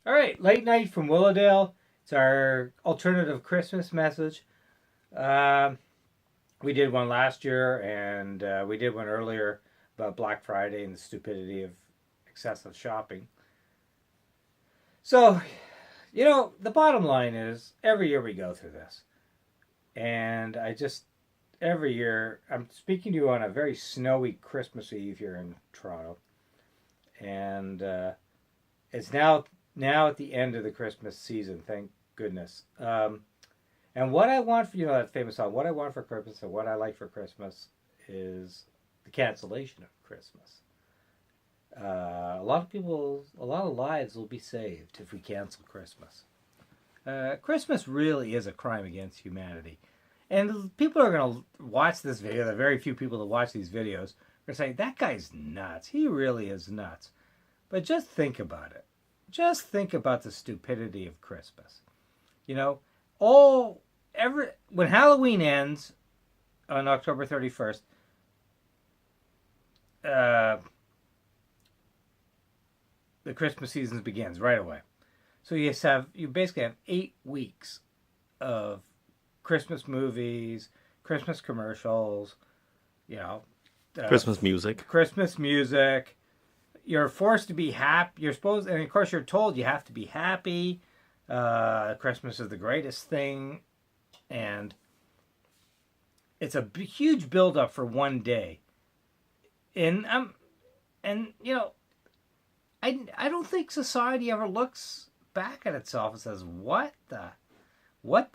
All right, late night from Willowdale. It's our alternative Christmas message. Um, we did one last year, and we did one earlier about Black Friday and the stupidity of excessive shopping. So, the bottom line is every year we go through this. And every year, I'm speaking to you on a very snowy Christmas Eve here in Toronto. And it's now at the end of the Christmas season, thank goodness. And what I want for that famous song, what I want for Christmas and what I like for Christmas is the cancellation of Christmas. A lot of lives will be saved if we cancel Christmas. Christmas really is a crime against humanity. And people are going to watch this video, the very few people that watch these videos, are going to say, that guy's nuts. He really is nuts. But just think about it. Just think about the stupidity of Christmas. You know, when Halloween ends on October 31st, the Christmas season begins right away. So you basically have 8 weeks of Christmas movies, Christmas commercials, you know, Christmas music. Christmas music. You're forced to be happy. And of course, you're told you have to be happy. Christmas is the greatest thing, and it's a huge build-up for one day. I don't think society ever looks back at itself and says, what the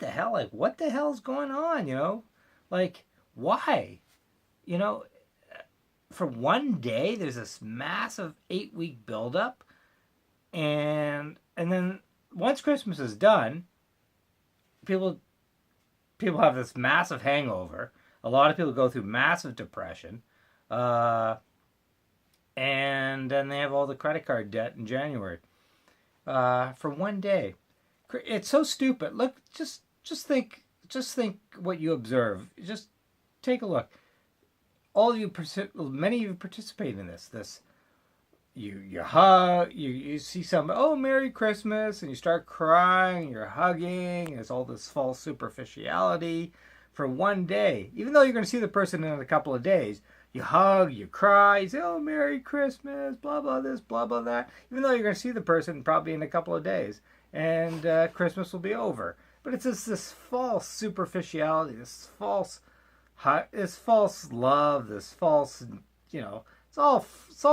hell? Like, what the hell's going on? Like, why? For one day, there's this massive 8-week buildup, and then once Christmas is done, people have this massive hangover. A lot of people go through massive depression, and then they have all the credit card debt in January for one day. It's so stupid. Look, just think what you observe. Just take a look. All of you, many of you participate in this. You hug, you see some, oh, Merry Christmas, and you start crying, you're hugging, there's all this false superficiality for one day. Even though you're going to see the person in a couple of days, you hug, you cry, you say, oh, Merry Christmas, blah, blah, this, blah, blah, that. Even though you're going to see the person probably in a couple of days, and Christmas will be over. But it's just this false superficiality, this false love, this false, it's all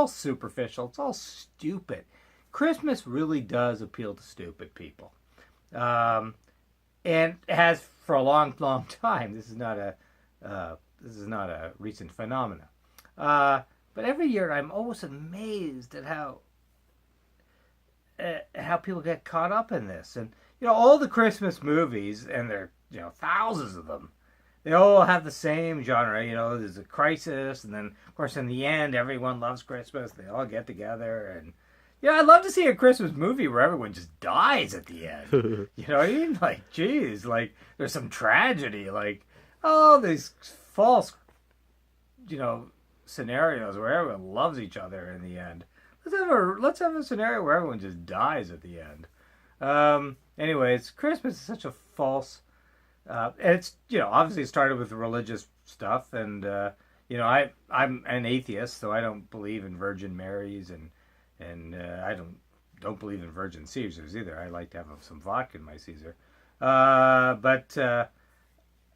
superficial. It's all stupid. Christmas really does appeal to stupid people, and it has for a long, long time. This is not a recent phenomenon. But every year, I'm always amazed at how people get caught up in this, and all the Christmas movies, and there are thousands of them. They all have the same genre, there's a crisis, and then, of course, in the end, everyone loves Christmas. They all get together, and, I'd love to see a Christmas movie where everyone just dies at the end. You know what I mean? Like, geez, like, there's some tragedy, like, oh, these false, scenarios where everyone loves each other in the end. Let's have a scenario where everyone just dies at the end. Anyways, Christmas is such a false... and it's obviously started with religious stuff, and I'm an atheist, so I don't believe in Virgin Marys, and I don't believe in Virgin Caesars either. I like to have some vodka in my Caesar, but the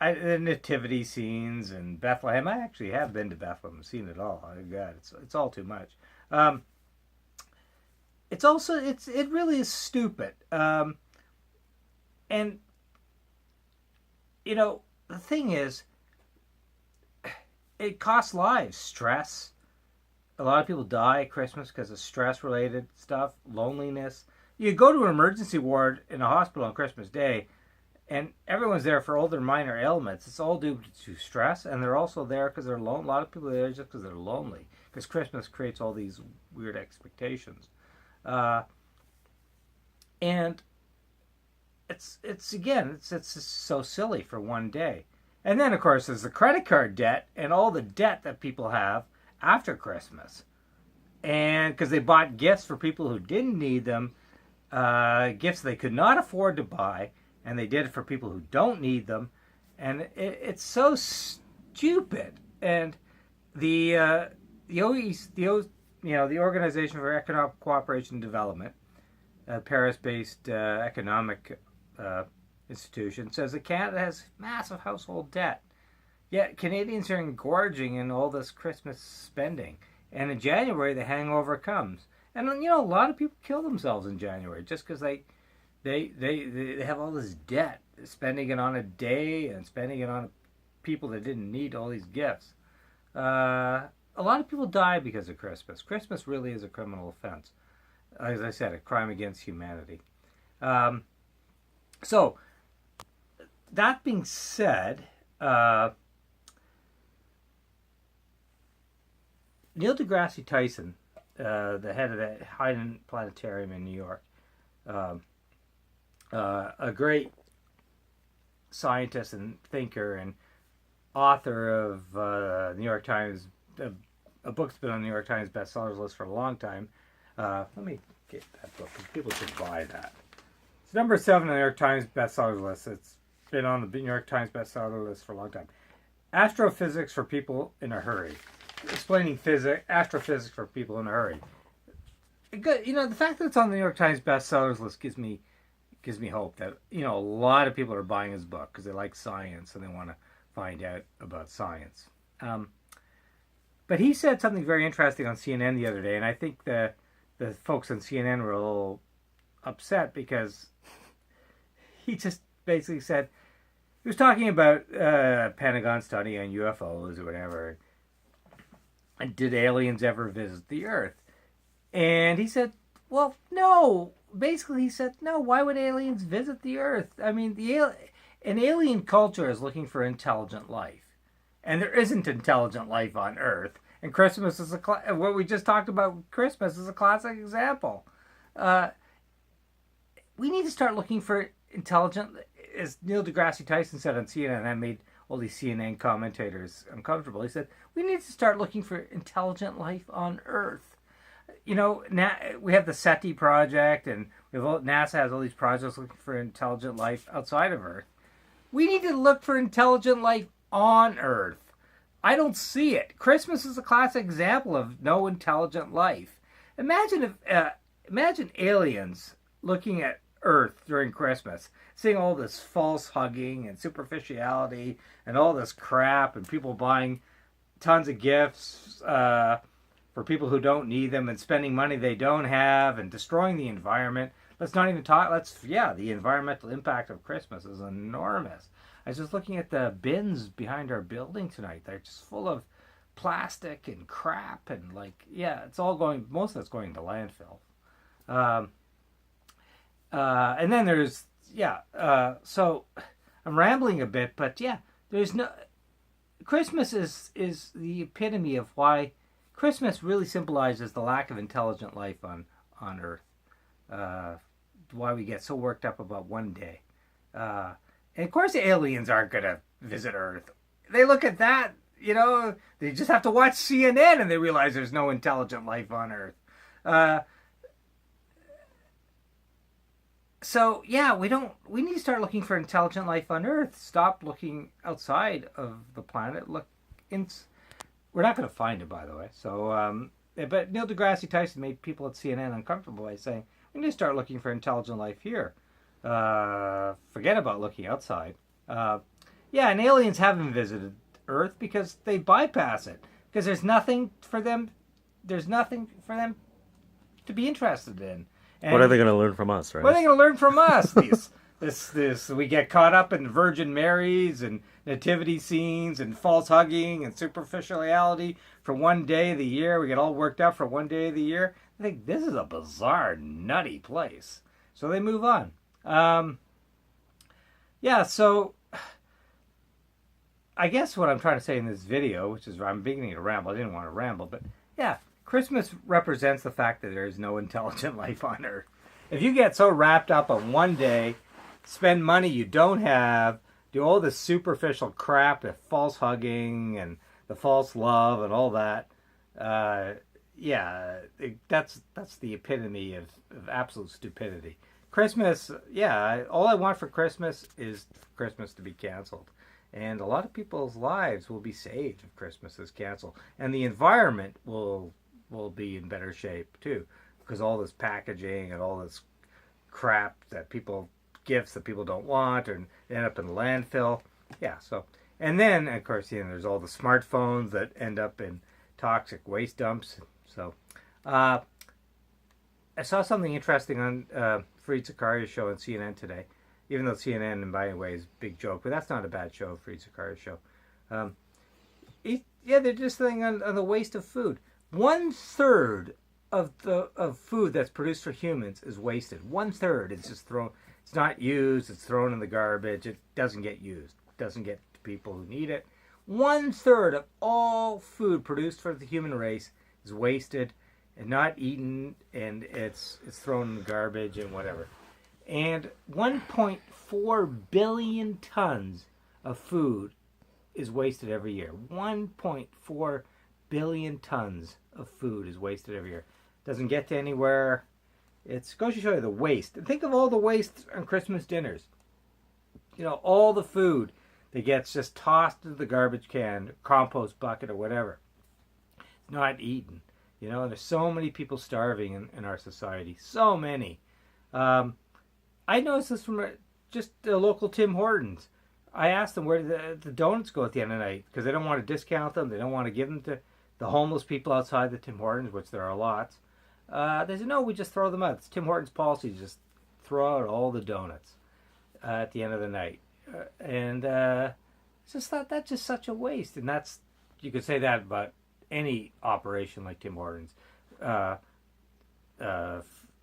nativity scenes and Bethlehem. I actually have been to Bethlehem and seen it all. Oh God, it's all too much. It really is stupid, and. The thing is, it costs lives. Stress. A lot of people die at Christmas because of stress-related stuff, loneliness. You go to an emergency ward in a hospital on Christmas Day, and everyone's there for all their minor ailments. It's all due to stress, and they're also there because they're lonely. A lot of people are there just because they're lonely, because Christmas creates all these weird expectations. And it's just so silly for one day. And then, of course, there's the credit card debt and all the debt that people have after Christmas. And because they bought gifts for people who didn't need them, gifts they could not afford to buy, and they did it for people who don't need them, and it's so stupid. And the Organization for Economic Cooperation and Development, a Paris-based economic institution, says that Canada has massive household debt. Yet Canadians are engorging in all this Christmas spending. And in January, the hangover comes. And, a lot of people kill themselves in January just because they have all this debt, spending it on a day and spending it on people that didn't need all these gifts. A lot of people die because of Christmas. Christmas really is a criminal offense. As I said, a crime against humanity. So, that being said, Neil deGrasse Tyson, the head of the Hyden Planetarium in New York, a great scientist and thinker and author of New York Times, a book that's been on the New York Times bestsellers list for a long time. Let me get that book. People should buy that. It's number 7 on the New York Times bestsellers list. It's been on the New York Times bestseller list for a long time. Astrophysics for People in a Hurry. Explaining astrophysics for people in a hurry. The fact that it's on the New York Times bestsellers list gives me hope that a lot of people are buying his book because they like science and they want to find out about science. But he said something very interesting on CNN the other day, and I think the folks on CNN were a little upset because he just basically said he was talking about Pentagon study on UFOs or whatever. And did aliens ever visit the Earth? And he said, well, no. Basically, he said, no, why would aliens visit the Earth? I mean, an alien culture is looking for intelligent life. And there isn't intelligent life on Earth. And Christmas is what we just talked about, Christmas is a classic example. We need to start looking for intelligent, as Neil deGrasse Tyson said on CNN, I made all these CNN commentators uncomfortable. He said, we need to start looking for intelligent life on Earth. Now we have the SETI project, and NASA has all these projects looking for intelligent life outside of Earth. We need to look for intelligent life on Earth. I don't see it. Christmas is a classic example of no intelligent life. Imagine aliens looking at Earth during Christmas, seeing all this false hugging and superficiality and all this crap and people buying tons of gifts for people who don't need them and spending money they don't have and destroying the environment. Let's not even talk. The environmental impact of Christmas is enormous. I was just looking at the bins behind our building tonight. They're just full of plastic and crap and it's all going, most of it's going to landfill. And then there's, so I'm rambling a bit, but there's no, Christmas is the epitome of why Christmas really symbolizes the lack of intelligent life on Earth. Why we get so worked up about one day. And of course aliens aren't going to visit Earth. They look at that, they just have to watch CNN and they realize there's no intelligent life on Earth. So, we need to start looking for intelligent life on Earth. Stop looking outside of the planet. We're not going to find it, by the way. So, but Neil deGrasse Tyson made people at CNN uncomfortable by saying, we need to start looking for intelligent life here. Forget about looking outside. And aliens haven't visited Earth because they bypass it. Because there's nothing for them to be interested in. And what are they going to learn from us, right? What are they going to learn from us? We get caught up in Virgin Marys and nativity scenes and false hugging and superficiality for one day of the year. We get all worked up for one day of the year. I think this is a bizarre, nutty place. So they move on. So I guess what I'm trying to say in this video, which is I'm beginning to ramble. I didn't want to ramble, but Christmas represents the fact that there is no intelligent life on Earth. If you get so wrapped up on one day, spend money you don't have, do all this superficial crap, the false hugging and the false love and all that, that's the epitome of absolute stupidity. Christmas, yeah, all I want for Christmas is for Christmas to be canceled. And a lot of people's lives will be saved if Christmas is canceled. And the environment will be in better shape too. Because all this packaging and all this crap gifts that people don't want and end up in the landfill. Yeah, so and then of course, there's all the smartphones that end up in toxic waste dumps. So I saw something interesting on Fareed Zakaria's show on CNN today. Even though CNN, in my way, is a big joke, but that's not a bad show, Fareed Zakaria's show. They're just saying on the waste of food. 1/3 of food that's produced for humans is wasted. 1/3 is just thrown. It's not used. It's thrown in the garbage. It doesn't get used. It doesn't get to people who need it. 1/3 of all food produced for the human race is wasted and not eaten, and it's thrown in the garbage and whatever. And 1.4 billion tons of food is wasted every year. 1.4 billion tons of food is wasted every year. Doesn't get to anywhere. It goes to show you the waste. And think of all the waste on Christmas dinners. All the food that gets just tossed into the garbage can, compost bucket, or whatever. It's not eaten. There's so many people starving in our society. So many. I noticed this from just a local Tim Hortons. I asked them where the donuts go at the end of the night because they don't want to discount them. They don't want to give them to the homeless people outside the Tim Hortons, which there are lots. They said, no, we just throw them out. It's Tim Hortons' policy to just throw out all the donuts at the end of the night. Just thought that's just such a waste. And you could say that about any operation like Tim Hortons.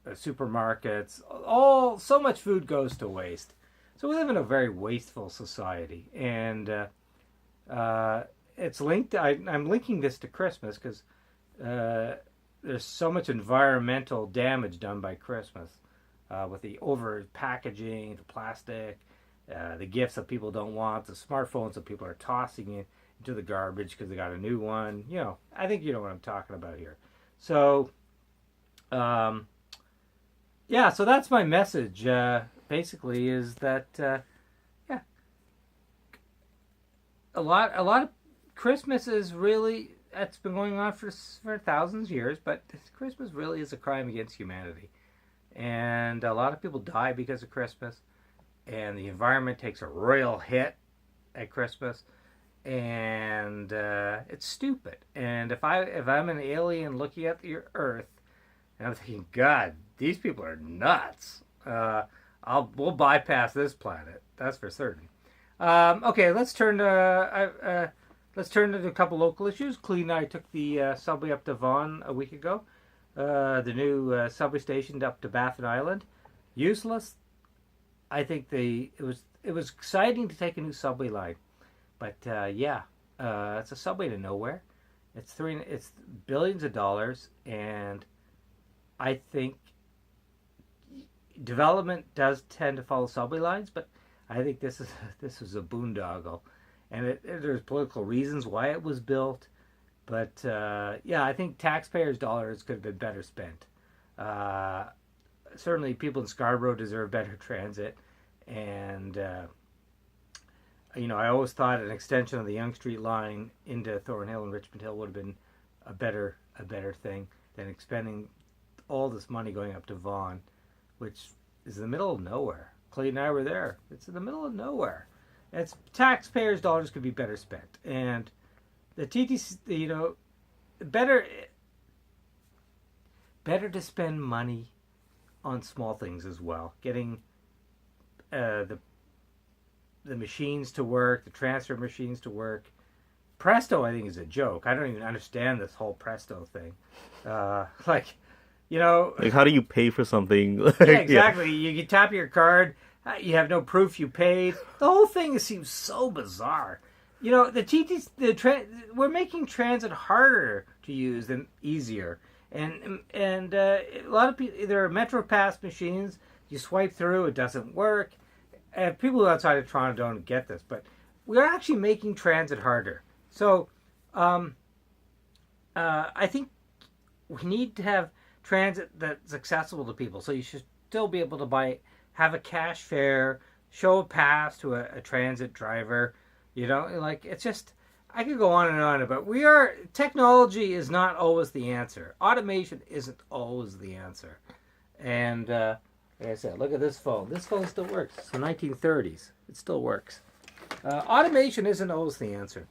Supermarkets, so much food goes to waste. So we live in a very wasteful society, and it's linked. I'm linking this to Christmas because there's so much environmental damage done by Christmas with the over packaging, the plastic, the gifts that people don't want, the smartphones that people are tossing into the garbage because they got a new one. I think you know what I'm talking about here. So. So that's my message. Basically, is that a lot of Christmas is really it's been going on for thousands of years, but Christmas really is a crime against humanity, and a lot of people die because of Christmas, and the environment takes a royal hit at Christmas, and it's stupid. And if I'm an alien looking at the Earth, and I'm thinking, God, these people are nuts. We'll bypass this planet. That's for certain. Okay, let's turn to a couple local issues. Clee and I took the subway up to Vaughan a week ago. The new subway station up to Baffin Island. Useless. I think it was exciting to take a new subway line, but it's a subway to nowhere. It's billions of dollars, and I think development does tend to follow subway lines, but I think this is a boondoggle, and there's political reasons why it was built, but I think taxpayers' dollars could have been better spent. Certainly, people in Scarborough deserve better transit, and I always thought an extension of the Yonge Street line into Thornhill and Richmond Hill would have been a better thing than expending all this money going up to Vaughan, which is in the middle of nowhere. Clay and I were there. It's in the middle of nowhere. It's taxpayers' dollars could be better spent, and the TTC, better to spend money on small things as well. Getting the machines to work, the transfer machines to work. Presto, I think, is a joke. I don't even understand this whole Presto thing. Like how do you pay for something? Yeah, exactly. Yeah. You tap your card. You have no proof you paid. The whole thing seems so bizarre. We're making transit harder to use than easier. And a lot of people, there are MetroPass machines. You swipe through, it doesn't work. People outside of Toronto don't get this, but we're actually making transit harder. So, I think we need to have transit that's accessible to people. So you should still be able to have a cash fare, show a pass to a transit driver. Like it's just, I could go on and on, but technology is not always the answer. Automation isn't always the answer. And like I said, look at this phone. This phone still works. It's the 1930s. It still works. Automation isn't always the answer.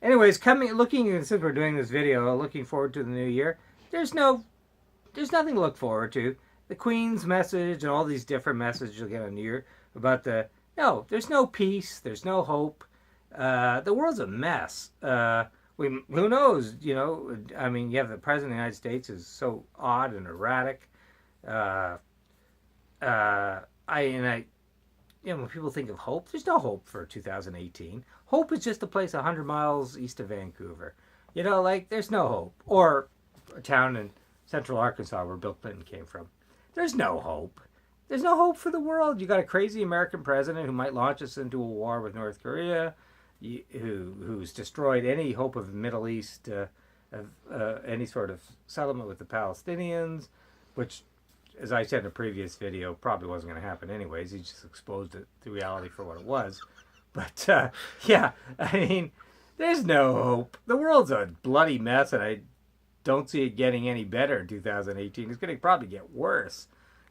Anyways, since we're doing this video, looking forward to the new year. There's nothing to look forward to. The Queen's message and all these different messages you'll get on New Year about there's no peace, there's no hope. The world's a mess. Who knows? You have the President of the United States is so odd and erratic. When people think of hope, there's no hope for 2018. Hope is just a place 100 miles east of Vancouver. There's no hope. Or a town in central Arkansas where Bill Clinton came from. There's no hope. There's no hope for the world. You got a crazy American president who might launch us into a war with North Korea, who's destroyed any hope of the Middle East, any sort of settlement with the Palestinians, which, as I said in a previous video, probably wasn't going to happen anyways. He just exposed the reality for what it was. But, there's no hope. The world's a bloody mess, and I don't see it getting any better in 2018. It's going to probably get worse.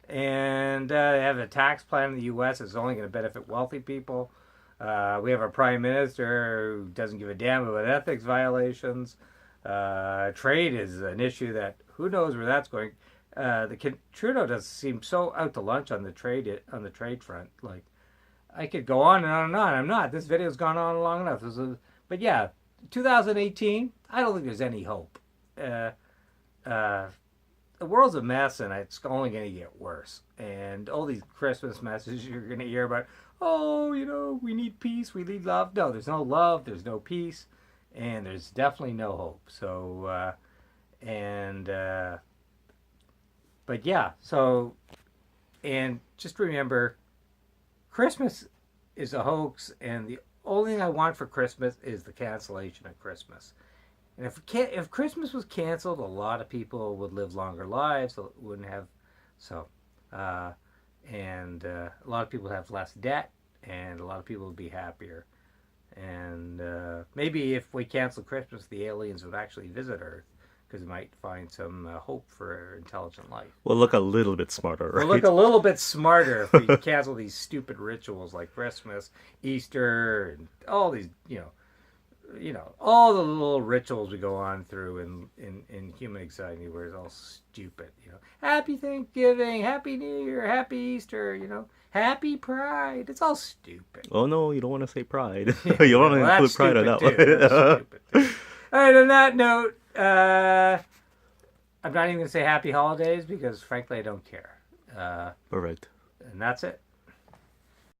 And they have a tax plan in the U.S. that's only going to benefit wealthy people. We have a prime minister who doesn't give a damn about ethics violations. Trade is an issue that who knows where that's going. Trudeau does seem so out to lunch on the trade front. Like, I could go on and on and on. I'm not. This video's gone on long enough. But yeah, 2018. I don't think there's any hope. The world's a mess, and it's only going to get worse. And all these Christmas messages you're going to hear about, we need peace, we need love. No, there's no love, there's no peace, and there's definitely no hope. So, but yeah, and just remember, Christmas is a hoax, and the only thing I want for Christmas is the cancellation of Christmas. And if Christmas was canceled, a lot of people would live longer lives. So wouldn't have, a lot of people would have less debt, and a lot of people would be happier. And maybe if we canceled Christmas, the aliens would actually visit Earth, because we might find some hope for intelligent life. We'll look a little bit smarter, right? We'll look a little bit smarter if we cancel these stupid rituals like Christmas, Easter, and all these, all the little rituals we go on through in human society where it's all stupid. Happy Thanksgiving, Happy New Year, Happy Easter, Happy Pride. It's all stupid. Oh no, you don't want to say Pride. You don't want to include Pride on that one. That's stupid too. All right, on that note, I'm not even going to say Happy Holidays because frankly I don't care. All right. And that's it.